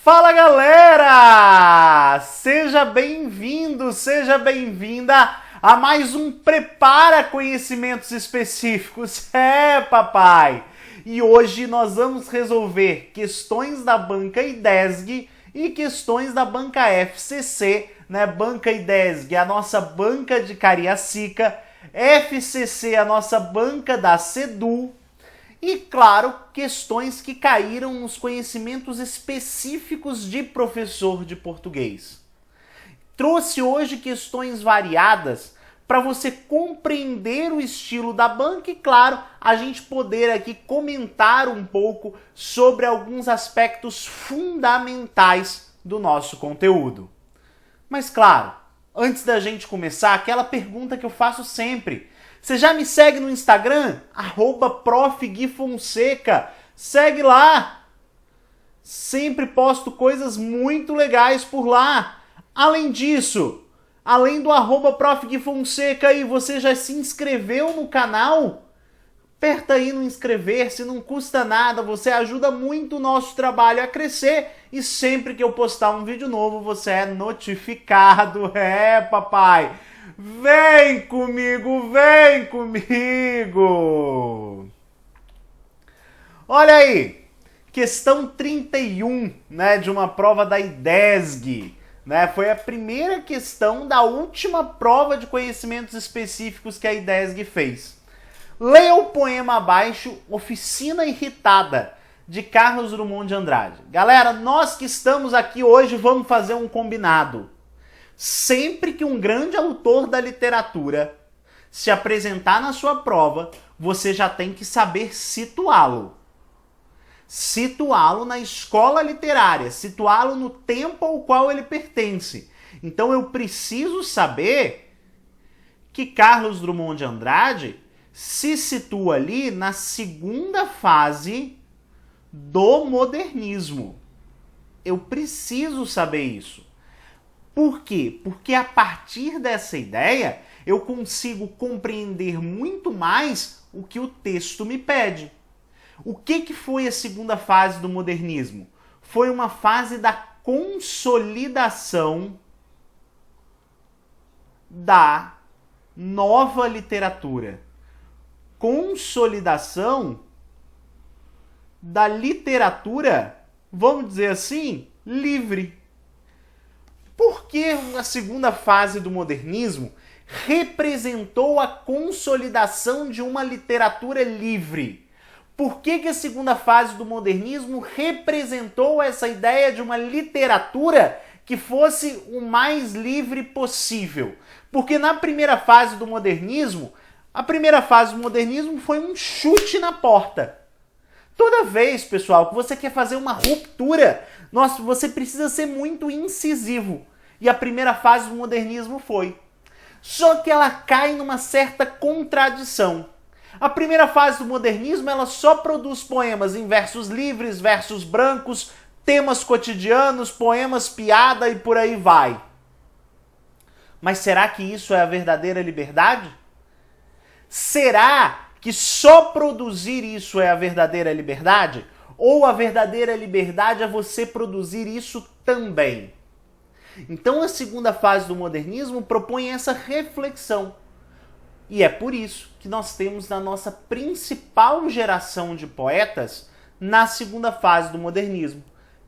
Fala galera! Seja bem-vindo, seja bem-vinda a mais um Prepara Conhecimentos Específicos. É, papai! E hoje nós vamos resolver questões da banca IDESG e questões da banca FCC, né? Banca IDESG, a nossa banca de Cariacica, FCC, a nossa banca da CEDU. E, claro, questões que caíram nos conhecimentos específicos de professor de português. Trouxe hoje questões variadas para você compreender o estilo da banca e, claro, a gente poder aqui comentar um pouco sobre alguns aspectos fundamentais do nosso conteúdo. Mas, claro, antes da gente começar, aquela pergunta que eu faço sempre. Você já me segue no Instagram? @profguifonseca. Segue lá. Sempre posto coisas muito legais por lá. Além disso, além do @profguifonseca aí, você já se inscreveu no canal? Aperta aí no inscrever-se, não custa nada, você ajuda muito o nosso trabalho a crescer e sempre que eu postar um vídeo novo você é notificado. É, papai! Vem comigo, vem comigo! Olha aí, questão 31, né, de uma prova da IDESG, né? Foi a primeira questão da última prova de conhecimentos específicos que a IDESG fez. Leia o poema abaixo, Oficina Irritada, de Carlos Drummond de Andrade. Galera, nós que estamos aqui hoje vamos fazer um combinado. Sempre que um grande autor da literatura se apresentar na sua prova, você já tem que saber situá-lo. Situá-lo na escola literária, situá-lo no tempo ao qual ele pertence. Então eu preciso saber que Carlos Drummond de Andrade se situa ali na segunda fase do modernismo. Eu preciso saber isso. Por quê? Porque a partir dessa ideia eu consigo compreender muito mais o que o texto me pede. O que foi a segunda fase do modernismo? Foi uma fase da consolidação da nova literatura. Consolidação da literatura, vamos dizer assim, livre. Por que a segunda fase do modernismo representou a consolidação de uma literatura livre? Por que a segunda fase do modernismo representou essa ideia de uma literatura que fosse o mais livre possível? Porque na primeira fase do modernismo, a primeira fase do modernismo foi um chute na porta. Toda vez, pessoal, que você quer fazer uma ruptura, você precisa ser muito incisivo. E a primeira fase do modernismo foi. Só que ela cai numa certa contradição. A primeira fase do modernismo, ela só produz poemas em versos livres, versos brancos, temas cotidianos, poemas piada e por aí vai. Mas será que isso é a verdadeira liberdade? Será que só produzir isso é a verdadeira liberdade? Ou a verdadeira liberdade é você produzir isso também? Então a segunda fase do modernismo propõe essa reflexão. E é por isso que nós temos na nossa principal geração de poetas na segunda fase do modernismo.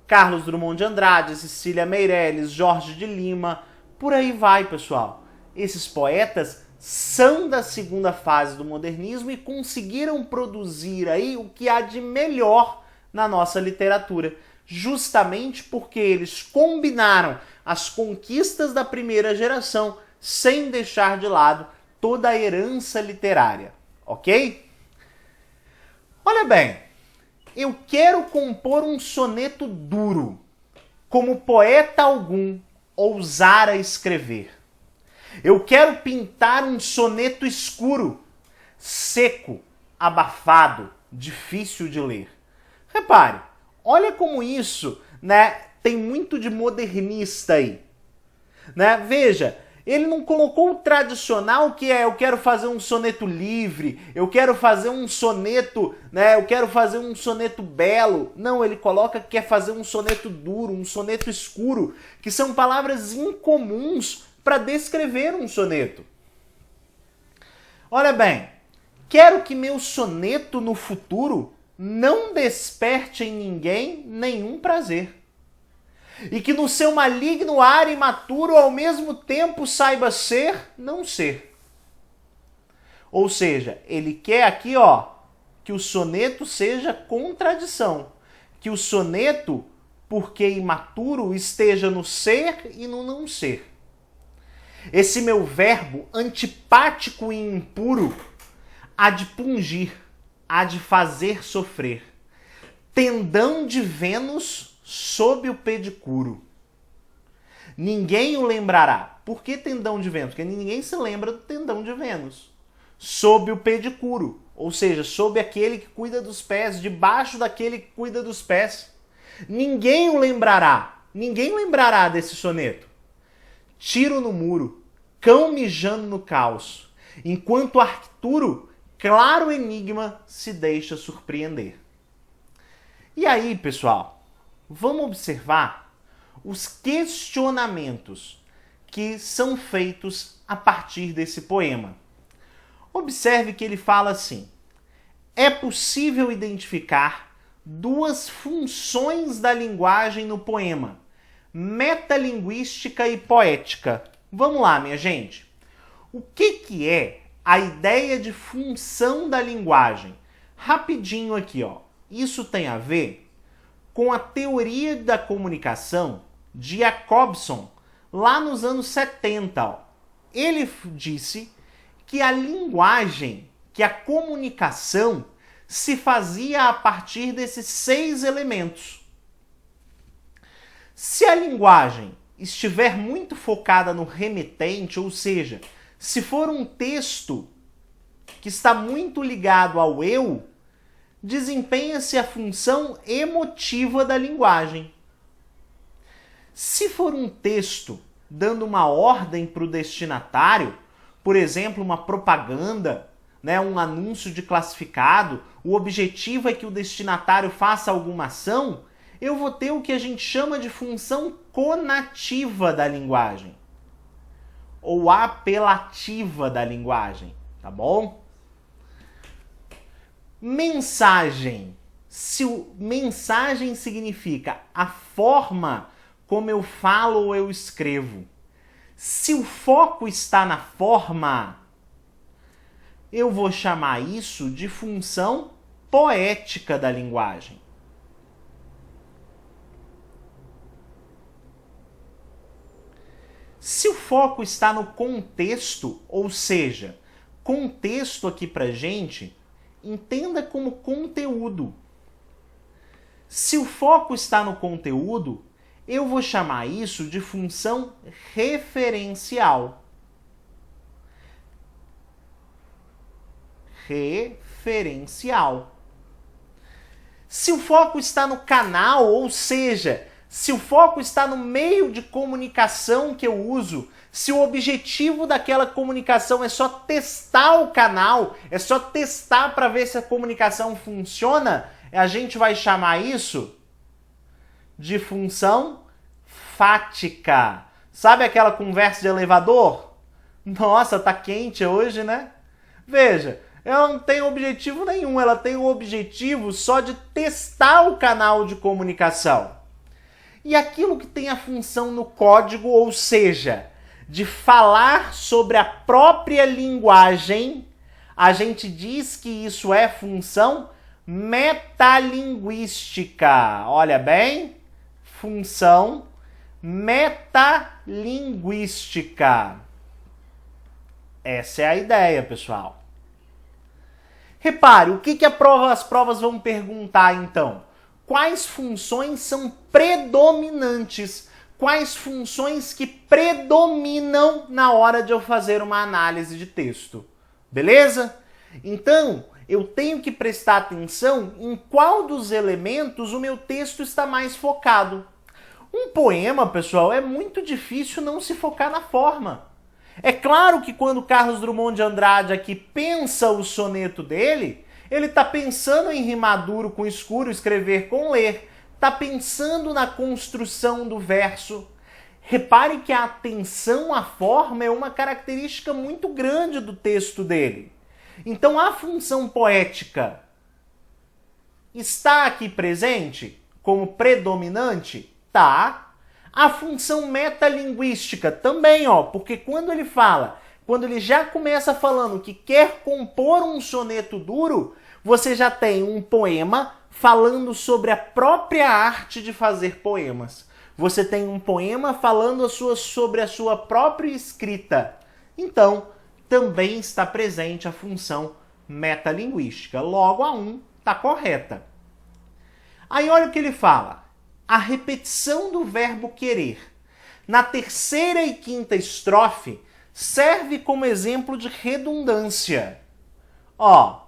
Carlos Drummond de Andrade, Cecília Meirelles, Jorge de Lima, por aí vai, pessoal. Esses poetas são da segunda fase do modernismo e conseguiram produzir aí o que há de melhor na nossa literatura, justamente porque eles combinaram as conquistas da primeira geração sem deixar de lado toda a herança literária, ok? Olha bem, eu quero compor um soneto duro, como poeta algum ousara escrever. Eu quero pintar um soneto escuro, seco, abafado, difícil de ler. Repare, olha como isso, né, tem muito de modernista aí. Né? Veja, Ele não colocou o tradicional, que é eu quero fazer um soneto livre, eu quero fazer um soneto, né, eu quero fazer um soneto belo. Não, ele coloca que quer fazer um soneto duro, um soneto escuro, que são palavras incomuns para descrever um soneto. Olha bem, quero que meu soneto no futuro não desperte em ninguém nenhum prazer. E que no seu maligno ar imaturo ao mesmo tempo saiba ser, não ser. Ou seja, ele quer aqui, que o soneto seja contradição. Que o soneto, porque imaturo, esteja no ser e no não ser. Esse meu verbo antipático e impuro há de pungir, há de fazer sofrer. Tendão de Vênus sob o pedicuro. Ninguém o lembrará. Por que tendão de Vênus? Porque ninguém se lembra do tendão de Vênus. Sob o pedicuro, ou seja, sob aquele que cuida dos pés, debaixo daquele que cuida dos pés. Ninguém o lembrará. Ninguém lembrará desse soneto. Tiro no muro, cão mijando no caos, enquanto Arcturo, claro enigma, se deixa surpreender. E aí, pessoal, vamos observar os questionamentos que são feitos a partir desse poema. Observe que ele fala assim: é possível identificar duas funções da linguagem no poema, metalinguística e poética. Vamos lá, minha gente. O que é a ideia de função da linguagem? Rapidinho aqui, Isso tem a ver com a teoria da comunicação de Jacobson, lá nos anos 70. Ele disse que a linguagem, que a comunicação se fazia a partir desses 6 elementos. Se a linguagem estiver muito focada no remetente, ou seja, se for um texto que está muito ligado ao eu, desempenha-se a função emotiva da linguagem. Se for um texto dando uma ordem para o destinatário, por exemplo, uma propaganda, um anúncio de classificado, o objetivo é que o destinatário faça alguma ação, eu vou ter o que a gente chama de função conativa da linguagem, ou apelativa da linguagem, tá bom? Mensagem. Mensagem significa a forma como eu falo ou eu escrevo. Se o foco está na forma, eu vou chamar isso de função poética da linguagem. Se o foco está no contexto, ou seja, contexto aqui pra gente, entenda como conteúdo. Se o foco está no conteúdo, eu vou chamar isso de função referencial. Referencial. Se o foco está no canal, ou seja, se o foco está no meio de comunicação que eu uso, se o objetivo daquela comunicação é só testar o canal, é só testar para ver se a comunicação funciona, a gente vai chamar isso de função fática. Sabe aquela conversa de elevador? Nossa, tá quente hoje, né? Veja, ela não tem objetivo nenhum, ela tem o objetivo só de testar o canal de comunicação. E aquilo que tem a função no código, ou seja, de falar sobre a própria linguagem, a gente diz que isso é função metalinguística. Olha bem, função metalinguística. Essa é a ideia, pessoal. Repare, o que as provas vão perguntar então? Quais funções são predominantes? Quais funções que predominam na hora de eu fazer uma análise de texto? Beleza? Então, eu tenho que prestar atenção em qual dos elementos o meu texto está mais focado. Um poema, pessoal, é muito difícil não se focar na forma. É claro que quando Carlos Drummond de Andrade aqui pensa o soneto dele, ele está pensando em rimar duro com escuro, escrever com ler, está pensando na construção do verso. Repare que a atenção à forma é uma característica muito grande do texto dele. Então a função poética está aqui presente como predominante? Tá. A função metalinguística também, ó, porque quando ele já começa falando que quer compor um soneto duro, você já tem um poema falando sobre a própria arte de fazer poemas. Você tem um poema falando sobre a sua própria escrita. Então, também está presente a função metalinguística. Logo, a 1 está correta. Aí olha o que ele fala. A repetição do verbo querer na terceira e quinta estrofe serve como exemplo de redundância. Ó,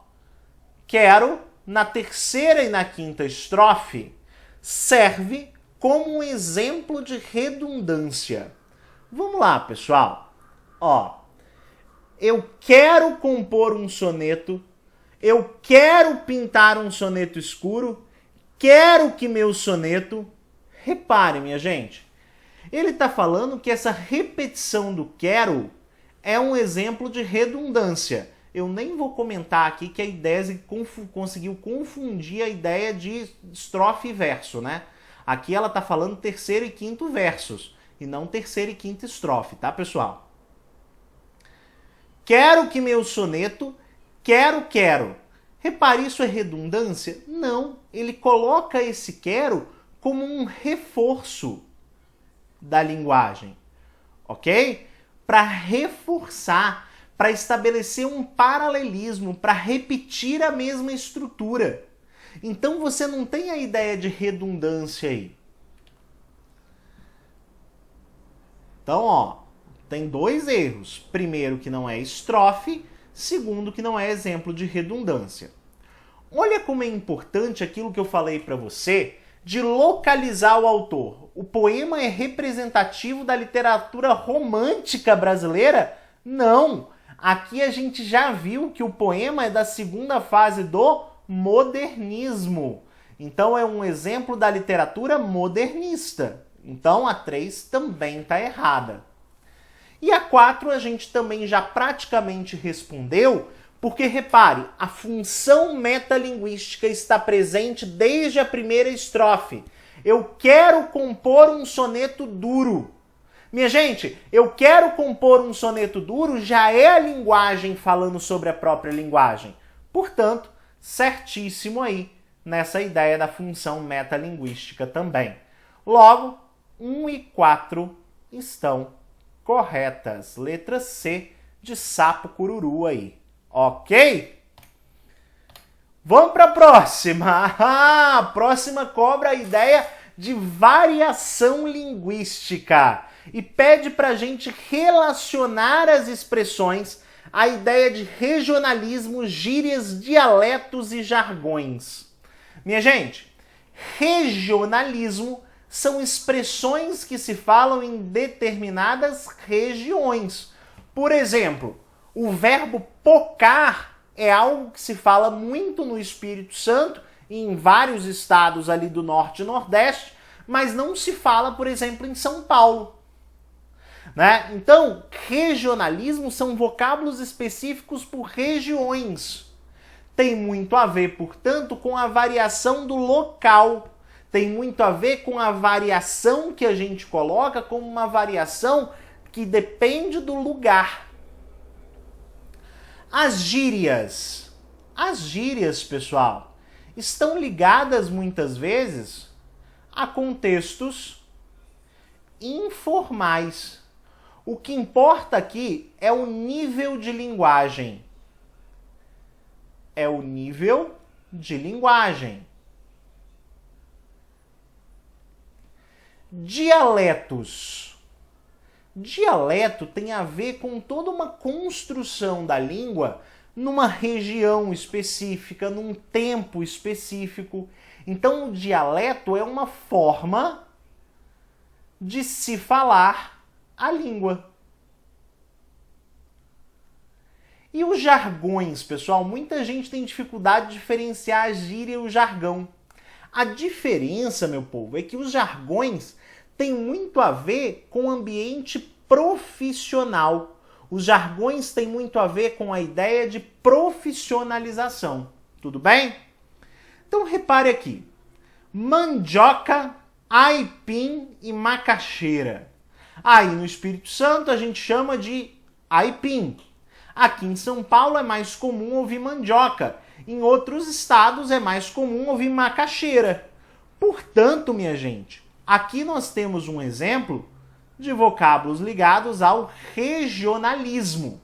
quero na terceira e na quinta estrofe serve como um exemplo de redundância. Vamos lá, pessoal. Ó, eu quero compor um soneto, eu quero pintar um soneto escuro, quero que meu soneto... Repare, minha gente, ele está falando que essa repetição do quero é um exemplo de redundância. Eu nem vou comentar aqui que a ideia conseguiu confundir a ideia de estrofe e verso, né? Aqui ela está falando terceiro e quinto versos, e não terceira e quinta estrofe, tá, pessoal? Quero que meu soneto, quero. Repare, isso é redundância? Não, ele coloca esse quero como um reforço da linguagem, ok? Para reforçar, para estabelecer um paralelismo, para repetir a mesma estrutura. Então você não tem a ideia de redundância aí. Então, ó, tem dois erros. Primeiro, que não é estrofe. Segundo, que não é exemplo de redundância. Olha como é importante aquilo que eu falei para você de localizar o autor. O poema é representativo da literatura romântica brasileira? Não! Aqui a gente já viu que o poema é da segunda fase do modernismo. Então é um exemplo da literatura modernista. Então a 3 também está errada. E a 4 a gente também já praticamente respondeu, porque repare, a função metalinguística está presente desde a primeira estrofe. Eu quero compor um soneto duro. Minha gente, eu quero compor um soneto duro já é a linguagem falando sobre a própria linguagem. Portanto, certíssimo aí nessa ideia da função metalinguística também. Logo, 1 e 4 estão corretas. Letra C de sapo cururu aí. Ok? Vamos para a próxima. A próxima cobra a ideia de variação linguística e pede para a gente relacionar as expressões à ideia de regionalismo, gírias, dialetos e jargões. Minha gente, regionalismo são expressões que se falam em determinadas regiões. Por exemplo, o verbo pocar é algo que se fala muito no Espírito Santo e em vários estados ali do Norte e Nordeste, mas não se fala, por exemplo, em São Paulo. Né? Então, regionalismo são vocábulos específicos por regiões. Tem muito a ver, portanto, com a variação do local. Tem muito a ver com a variação que a gente coloca como uma variação que depende do lugar. As gírias, pessoal, estão ligadas muitas vezes a contextos informais. O que importa aqui é o nível de linguagem. É o nível de linguagem. Dialetos. Dialeto tem a ver com toda uma construção da língua numa região específica, num tempo específico. Então, o dialeto é uma forma de se falar a língua. E os jargões, pessoal? Muita gente tem dificuldade de diferenciar a gíria e o jargão. A diferença, meu povo, é que os jargões têm muito a ver com o ambiente profissional. Os jargões têm muito a ver com a ideia de profissionalização. Tudo bem? Então repare aqui. Mandioca, aipim e macaxeira. Aí no Espírito Santo a gente chama de aipim. Aqui em São Paulo é mais comum ouvir mandioca. Em outros estados é mais comum ouvir macaxeira. Portanto, minha gente, aqui nós temos um exemplo de vocábulos ligados ao regionalismo.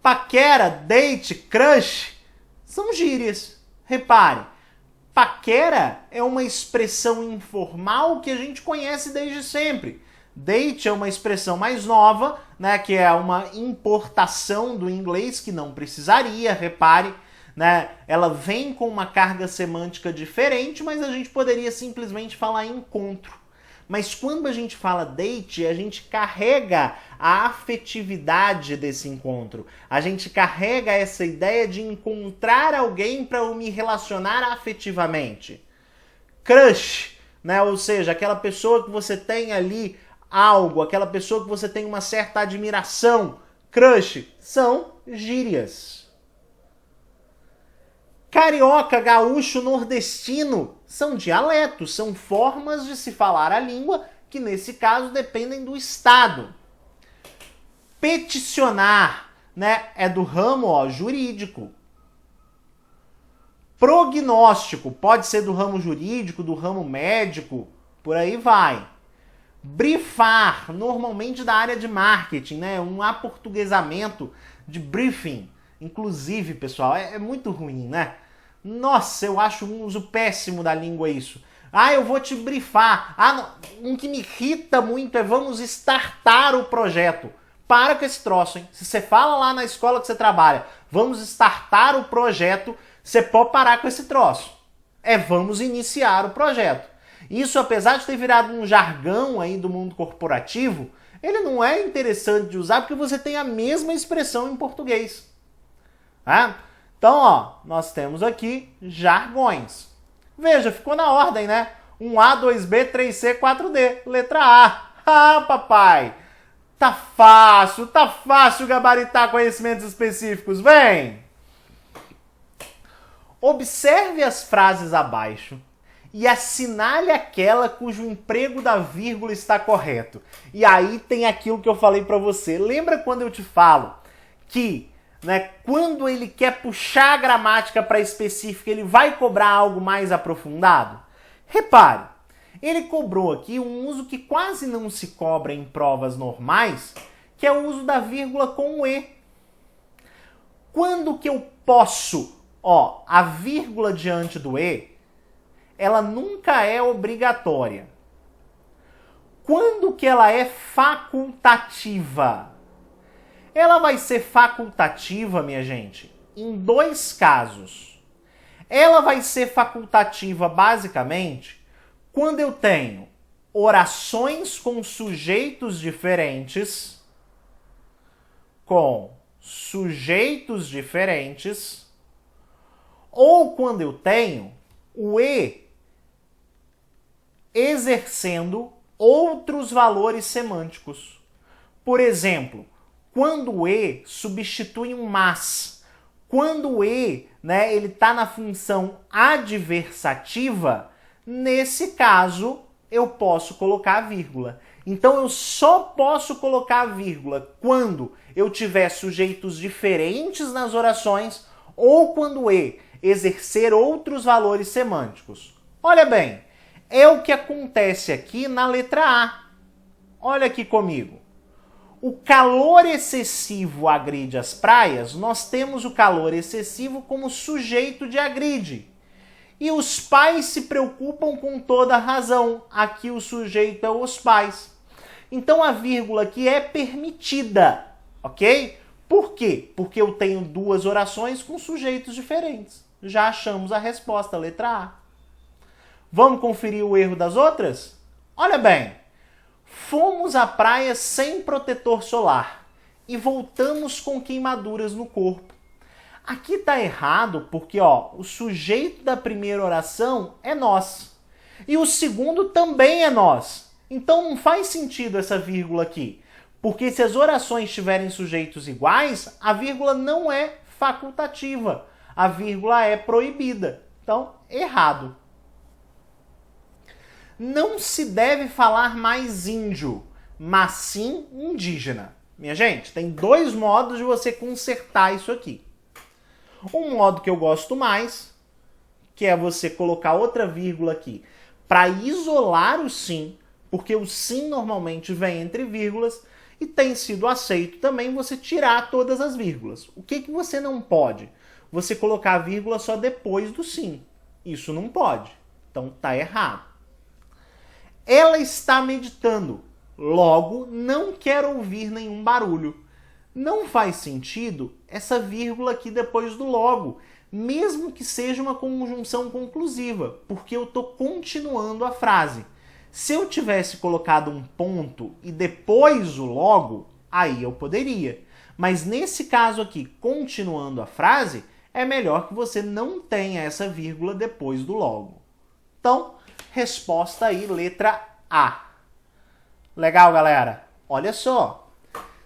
Paquera, date, crush são gírias. Repare, paquera é uma expressão informal que a gente conhece desde sempre. Date é uma expressão mais nova, né, que é uma importação do inglês que não precisaria, repare, né, ela vem com uma carga semântica diferente, mas a gente poderia simplesmente falar encontro. Mas quando a gente fala date, a gente carrega a afetividade desse encontro. A gente carrega essa ideia de encontrar alguém para eu me relacionar afetivamente. Crush, né, ou seja, aquela pessoa que você tem ali algo, aquela pessoa que você tem uma certa admiração. Crush são gírias. Carioca, gaúcho, nordestino são dialetos, são formas de se falar a língua que nesse caso dependem do estado. Peticionar, né, é do ramo jurídico. Prognóstico pode ser do ramo jurídico, do ramo médico, por aí vai. Brifar, normalmente da área de marketing, né? Um aportuguesamento de briefing. Inclusive, pessoal, é muito ruim, né? Nossa, eu acho um uso péssimo da língua isso. Ah, eu vou te brifar. Um que me irrita muito é vamos startar o projeto. Para com esse troço, hein? Se você fala lá na escola que você trabalha, vamos startar o projeto, você pode parar com esse troço. É vamos iniciar o projeto. Isso, apesar de ter virado um jargão aí do mundo corporativo, ele não é interessante de usar porque você tem a mesma expressão em português. Tá? Então, ó, nós temos aqui jargões. Veja, ficou na ordem, né? 1A, 2B, 3C, 4D. Letra A. Ah, papai! Tá fácil gabaritar conhecimentos específicos. Vem! Observe as frases abaixo e assinale aquela cujo emprego da vírgula está correto. E aí tem aquilo que eu falei para você. Lembra quando eu te falo que, né, quando ele quer puxar a gramática para específica, ele vai cobrar algo mais aprofundado? Repare, ele cobrou aqui um uso que quase não se cobra em provas normais, que é o uso da vírgula com o E. Quando que eu posso, a vírgula diante do E, ela nunca é obrigatória. Quando que ela é facultativa? Ela vai ser facultativa, minha gente, em dois casos. Ela vai ser facultativa, basicamente, quando eu tenho orações com sujeitos diferentes, ou quando eu tenho o E exercendo outros valores semânticos. Por exemplo, quando o E substitui um mas, quando o E, né, ele está na função adversativa, nesse caso eu posso colocar a vírgula. Então eu só posso colocar a vírgula quando eu tiver sujeitos diferentes nas orações ou quando o E exercer outros valores semânticos. Olha bem, é o que acontece aqui na letra A. Olha aqui comigo. O calor excessivo agride as praias, nós temos o calor excessivo como sujeito de agride. E os pais se preocupam com toda a razão. Aqui o sujeito é os pais. Então a vírgula aqui é permitida, ok? Por quê? Porque eu tenho duas orações com sujeitos diferentes. Já achamos a resposta, letra A. Vamos conferir o erro das outras? Olha bem, fomos à praia sem protetor solar. e voltamos com queimaduras no corpo. Aqui está errado porque ó, o sujeito da primeira oração é nós. E o segundo também é nós. Então não faz sentido essa vírgula aqui. Porque se as orações tiverem sujeitos iguais, a vírgula não é facultativa. A vírgula é proibida. Então, errado. Não se deve falar mais índio, mas sim indígena. Minha gente, tem dois modos de você consertar isso aqui. Um modo que eu gosto mais, que é você colocar outra vírgula aqui para isolar o sim, porque o sim normalmente vem entre vírgulas e tem sido aceito também você tirar todas as vírgulas. O que você não pode? Você colocar a vírgula só depois do sim. Isso não pode. Então tá errado. Ela está meditando, logo não quer ouvir nenhum barulho. Não faz sentido essa vírgula aqui depois do logo, mesmo que seja uma conjunção conclusiva, porque eu estou continuando a frase. Se eu tivesse colocado um ponto e depois o logo, aí eu poderia. Mas nesse caso aqui, continuando a frase, é melhor que você não tenha essa vírgula depois do logo. Então, resposta aí, letra A. Legal, galera? Olha só.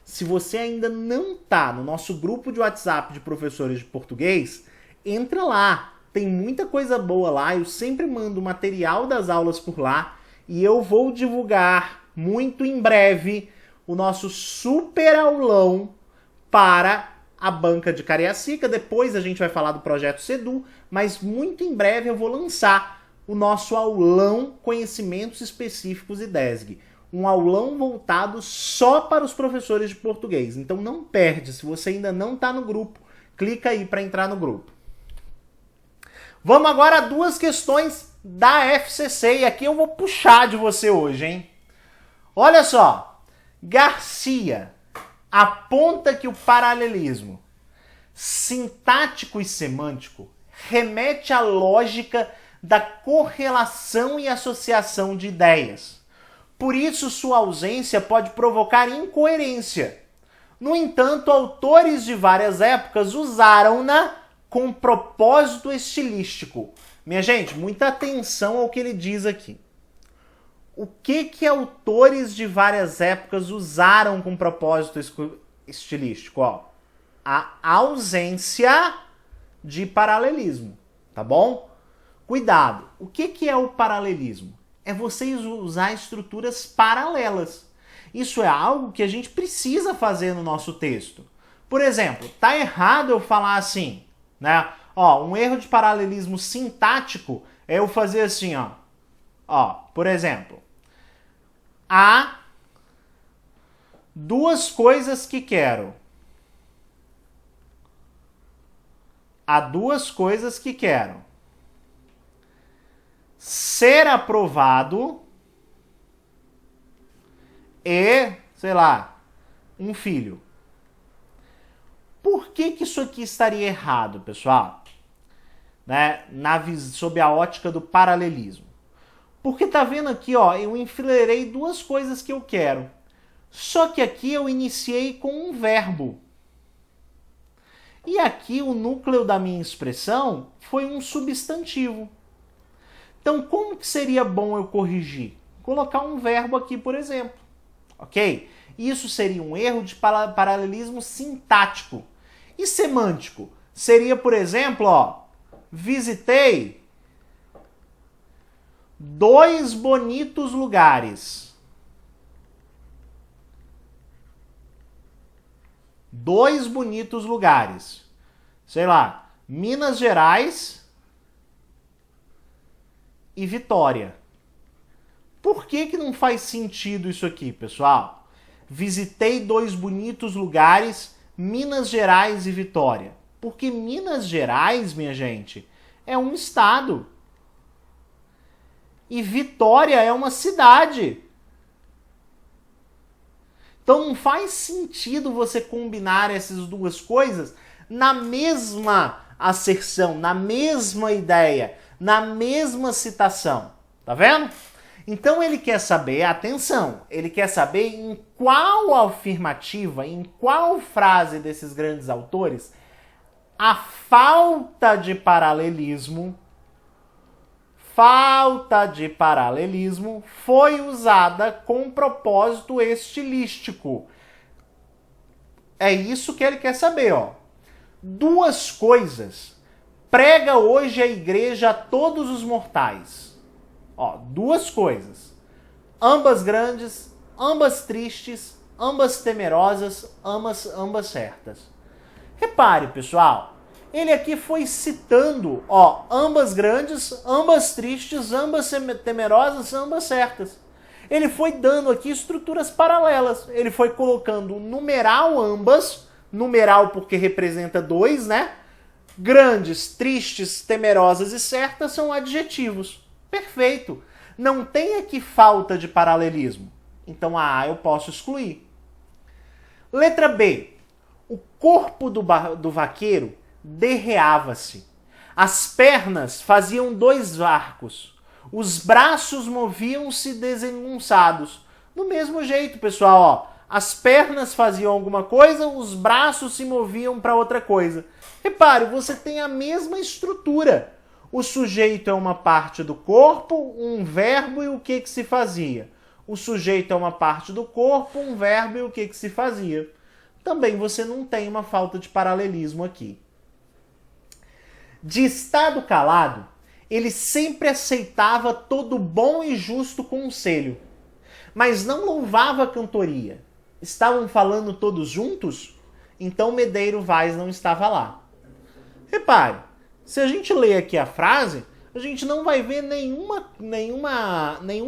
Se você ainda não está no nosso grupo de WhatsApp de professores de português, entra lá. Tem muita coisa boa lá. Eu sempre mando material das aulas por lá. E eu vou divulgar muito em breve o nosso super aulão para a banca de Cariacica. Depois a gente vai falar do projeto Sedu, mas muito em breve eu vou lançar o nosso aulão Conhecimentos Específicos IDESG. Um aulão voltado só para os professores de português. Então não perde, se você ainda não está no grupo, clica aí para entrar no grupo. Vamos agora a duas questões da FCC, e aqui eu vou puxar de você hoje, hein? Olha só, Garcia aponta que o paralelismo sintático e semântico remete à lógica da correlação e associação de ideias. Por isso, sua ausência pode provocar incoerência. No entanto, autores de várias épocas usaram-na com propósito estilístico. Minha gente, muita atenção ao que ele diz aqui. O que autores de várias épocas usaram com propósito estilístico? Ó, a ausência de paralelismo, tá bom? Cuidado, o que é o paralelismo? É você usar estruturas paralelas. Isso é algo que a gente precisa fazer no nosso texto. Por exemplo, tá errado eu falar assim, né? Ó, um erro de paralelismo sintático é eu fazer assim, ó. Ó, por exemplo, há duas coisas que quero. Há duas coisas que quero. Ser aprovado e, sei lá, um filho. Por que isso aqui estaria errado, pessoal? Né? Sob a ótica do paralelismo. Porque tá vendo aqui, ó, eu enfileirei duas coisas que eu quero. Só que aqui eu iniciei com um verbo. E aqui o núcleo da minha expressão foi um substantivo. Então, como que seria bom eu corrigir? Colocar um verbo aqui, por exemplo. Ok? Isso seria um erro de paralelismo sintático. E semântico? Seria, por exemplo, ó, visitei 2 bonitos lugares. 2 bonitos lugares. Sei lá, Minas Gerais e Vitória. Por que não faz sentido isso aqui, pessoal? Visitei 2 bonitos lugares, Minas Gerais e Vitória. Porque Minas Gerais, minha gente, é um estado. E Vitória é uma cidade. Então não faz sentido você combinar essas duas coisas na mesma asserção, na mesma ideia, na mesma citação. Tá vendo? Então ele quer saber, atenção, ele quer saber em qual afirmativa, em qual frase desses grandes autores a falta de paralelismo foi usada com propósito estilístico. É isso que ele quer saber, ó. Duas coisas prega hoje a igreja a todos os mortais. Ó, duas coisas. Ambas grandes, ambas tristes, ambas temerosas, ambas certas. Repare, pessoal, ele aqui foi citando, ó, ambas grandes, ambas tristes, ambas temerosas, ambas certas. Ele foi dando aqui estruturas paralelas. Ele foi colocando numeral ambas, numeral porque representa dois, né? Grandes, tristes, temerosas e certas são adjetivos. Perfeito. Não tem aqui falta de paralelismo. Então a A eu posso excluir. Letra B. O corpo do vaqueiro derreava-se. As pernas faziam dois arcos. Os braços moviam-se desengonçados. Do mesmo jeito, pessoal, ó. As pernas faziam alguma coisa, os braços se moviam para outra coisa. Repare, você tem a mesma estrutura. O sujeito é uma parte do corpo, um verbo e o que se fazia. O sujeito é uma parte do corpo, um verbo e o que se fazia. Também você não tem uma falta de paralelismo aqui. De estado calado, ele sempre aceitava todo bom e justo conselho, mas não louvava a cantoria. Estavam falando todos juntos? Então Medeiro Vaz não estava lá. Repare, se a gente ler aqui a frase, a gente não vai ver nenhum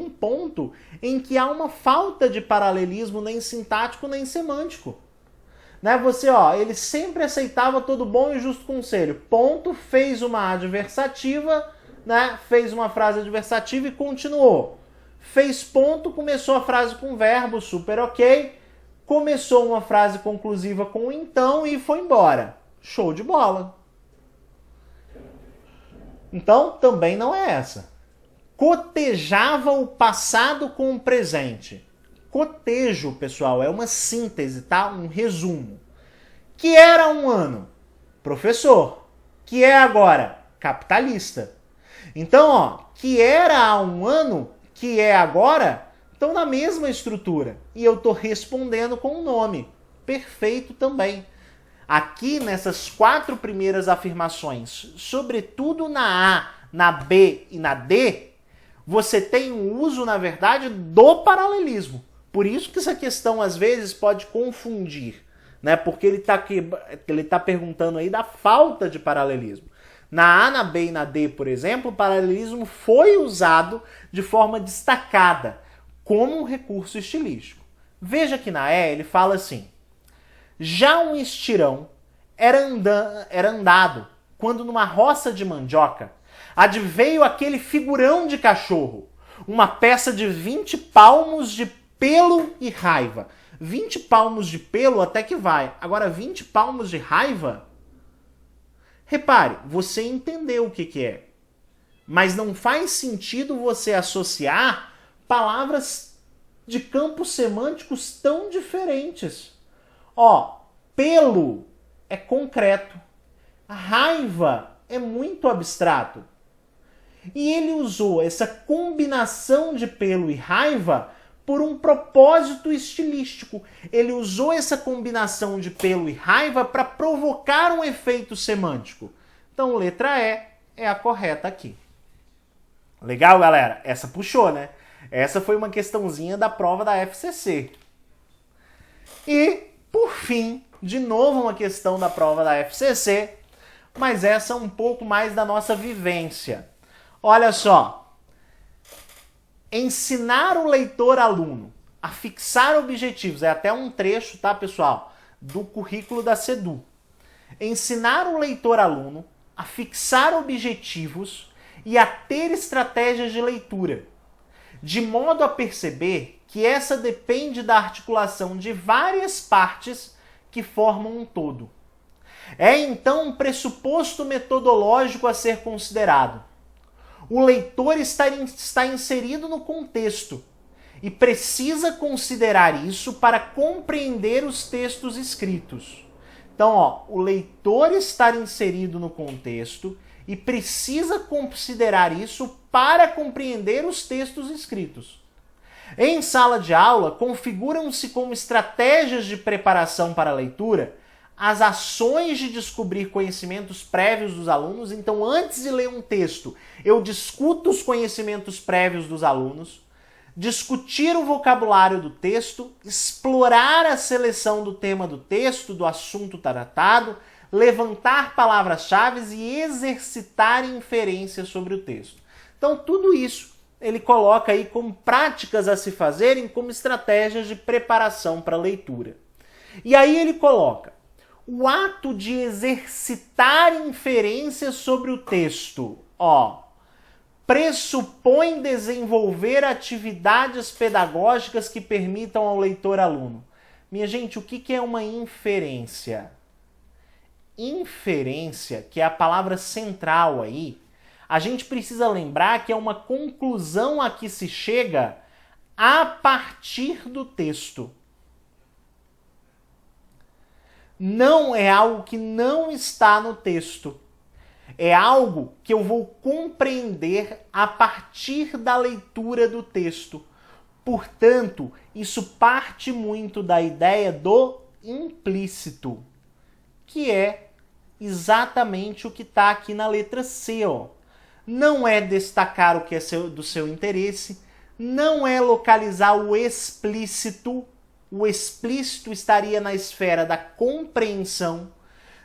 ponto em que há uma falta de paralelismo nem sintático nem semântico. Né? Você, ó, ele sempre aceitava todo bom e justo conselho. Ponto, fez uma adversativa, né? Fez uma frase adversativa e continuou. Fez ponto, começou a frase com verbo, super ok. Começou uma frase conclusiva com então e foi embora. Show de bola. Então, também não é essa. Cotejava o passado com o presente. Cotejo, pessoal, é uma síntese, tá? Um resumo. Que era um ano? Professor. Que é agora? Capitalista. Então, ó, que era há um ano, que é agora, estão na mesma estrutura. E eu estou respondendo com o nome. Perfeito também. Aqui, nessas 4 primeiras afirmações, sobretudo na A, na B e na D, você tem um uso, na verdade, do paralelismo. Por isso que essa questão, às vezes, pode confundir, né? Porque ele tá perguntando aí da falta de paralelismo. Na A, na B e na D, por exemplo, o paralelismo foi usado de forma destacada, como um recurso estilístico. Veja que na E ele fala assim: já um estirão era andado quando numa roça de mandioca adveio aquele figurão de cachorro, uma peça de 20 palmos de pelo e raiva. 20 palmos de pelo até que vai. Agora 20 palmos de raiva? Repare, você entendeu o que é. Mas não faz sentido você associar palavras de campos semânticos tão diferentes. Ó, pelo é concreto. Raiva é muito abstrato. E ele usou essa combinação de pelo e raiva por um propósito estilístico. Ele usou essa combinação de pelo e raiva para provocar um efeito semântico. Então, letra E é a correta aqui. Legal, galera? Essa puxou, né? Essa foi uma questãozinha da prova da FCC. E, por fim, de novo uma questão da prova da FCC, mas essa é um pouco mais da nossa vivência. Olha só. Ensinar o leitor-aluno a fixar objetivos. É até um trecho, tá, pessoal? Do currículo da SEDU. Ensinar o leitor-aluno a fixar objetivos e a ter estratégias de leitura, de modo a perceber que essa depende da articulação de várias partes que formam um todo. É então um pressuposto metodológico a ser considerado. O leitor está inserido no contexto e precisa considerar isso para compreender os textos escritos. Então, o leitor está inserido no contexto e precisa considerar isso para compreender os textos escritos. Em sala de aula, configuram-se como estratégias de preparação para a leitura as ações de descobrir conhecimentos prévios dos alunos. Então, antes de ler um texto, eu discuto os conhecimentos prévios dos alunos, discutir o vocabulário do texto, explorar a seleção do tema do texto, do assunto tratado, levantar palavras-chave e exercitar inferências sobre o texto. Então, tudo isso ele coloca aí como práticas a se fazerem, como estratégias de preparação para a leitura. E aí ele coloca o ato de exercitar inferências sobre o texto, pressupõe desenvolver atividades pedagógicas que permitam ao leitor-aluno. Minha gente, o que é uma inferência? Inferência, que é a palavra central aí, a gente precisa lembrar que é uma conclusão a que se chega a partir do texto. Não é algo que não está no texto. É algo que eu vou compreender a partir da leitura do texto. Portanto, isso parte muito da ideia do implícito, que é exatamente o que está aqui na letra C. Não é destacar o que é do seu interesse, não é localizar o explícito. O explícito estaria na esfera da compreensão.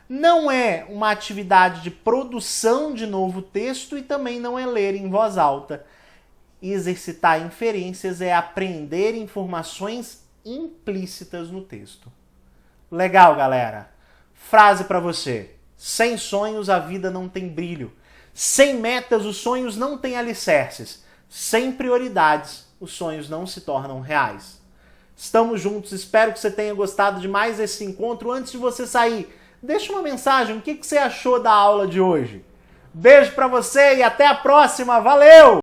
Não é uma atividade de produção de novo texto e também não é ler em voz alta. Exercitar inferências é aprender informações implícitas no texto. Legal, galera? Frase para você. Sem sonhos a vida não tem brilho. Sem metas os sonhos não têm alicerces. Sem prioridades os sonhos não se tornam reais. Estamos juntos, espero que você tenha gostado de mais esse encontro. Antes de você sair, deixa uma mensagem, o que você achou da aula de hoje? Beijo pra você e até a próxima, valeu!